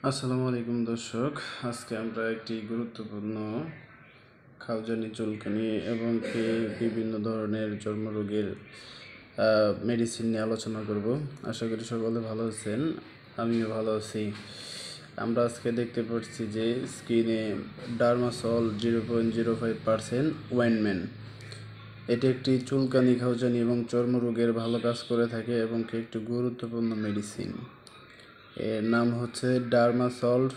আসসালামু আলাইকুম দর্শক, আজকে আমরা একটি গুরুত্বপূর্ণ খাওজানি, চুলকানি এবং কি বিভিন্ন ধরনের চর্মরোগের মেডিসিন নিয়ে আলোচনা করব। আশা করি সকলে ভালো আছেন, আমিও ভালো আছি। আমরা আজকে দেখতে পাচ্ছি যে স্কিনে ডার্মাসল 0.05% ওয়েনমেন্ট, এটি একটি চুলকানি, খাওজানি এবং চর্মরোগের ভালো কাজ করে থাকে এবং কি একটি গুরুত্বপূর্ণ মেডিসিন। এর নাম হচ্ছে ডার্মাসল্ট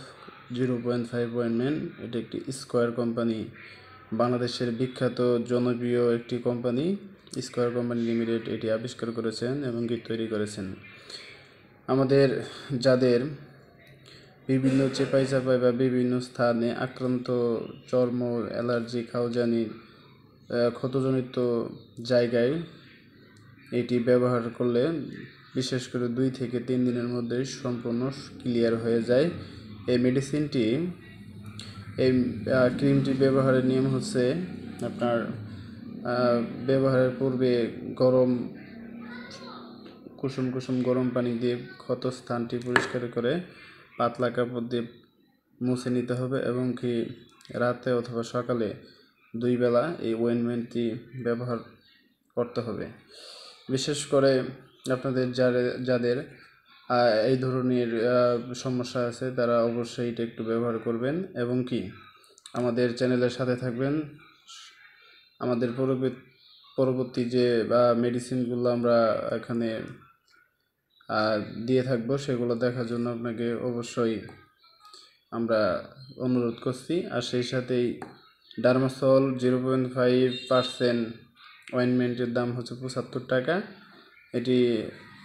0.5 এটি একটি স্কোয়ার কোম্পানি, বাংলাদেশের বিখ্যাত জনপ্রিয় একটি কোম্পানি। স্কোয়ার কোম্পানি লিমিটেড এটি আবিষ্কার করেছেন এবং কি তৈরি করেছেন। আমাদের যাদের বিভিন্ন চেপাই চাপাই বা বিভিন্ন স্থানে আক্রান্ত, চর্ম অ্যালার্জি, খাওজানি, ক্ষতজনিত জায়গায় এটি ব্যবহার করলে বিশেষ করে 2 থেকে 3 দিনের মধ্যেই সম্পূর্ণ ক্লিয়ার হয়ে যায়। এই মেডিসিনটি, এই ক্রিমটি ব্যবহারের নিয়ম হচ্ছে আপনার ব্যবহারের পূর্বে কুসুম কুসুম গরম পানি দিয়ে ক্ষত স্থানটি পরিষ্কার করে পাতলা কাপড় দিয়ে মুছে নিতে হবে এবং কি রাতে অথবা সকালে 2 বেলা এই ওয়েনমেন্টটি ব্যবহার করতে হবে। বিশেষ করে আপনাদের যাদের এই ধরনের সমস্যা আছে তারা অবশ্যই এটা একটু ব্যবহার করবেন এবং কি আমাদের চ্যানেলের সাথে থাকবেন। আমাদের পরবর্তী যে মেডিসিনগুলো আমরা এখানে দিয়ে থাকবো সেগুলো দেখার জন্য আপনাকে অবশ্যই আমরা অনুরোধ করছি। আর সেই সাথেই ডার্মাসল 0.5% অয়েনমেন্টের দাম হচ্ছে 75 টাকা। এটি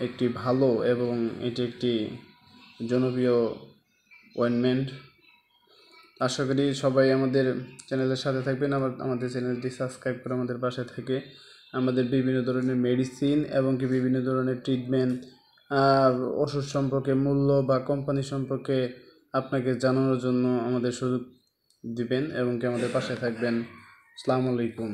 একটি ভালো এবং এটি একটি জনপ্রিয় অয়েনমেন্ট। আশা করি সবাই আমাদের চ্যানেলের সাথে থাকবেন, আমাদের চ্যানেলটি সাবস্ক্রাইব করে আমাদের পাশে থেকে আমাদের বিভিন্ন ধরনের মেডিসিন এবং কি বিভিন্ন ধরনের ট্রিটমেন্ট, ওষুধ সম্পর্কে মূল্য বা কোম্পানি সম্পর্কে আপনাকে জানানোর জন্য আমাদের সুযোগ দিবেন এবং কি আমাদের পাশে থাকবেন। আসসালামু আলাইকুম।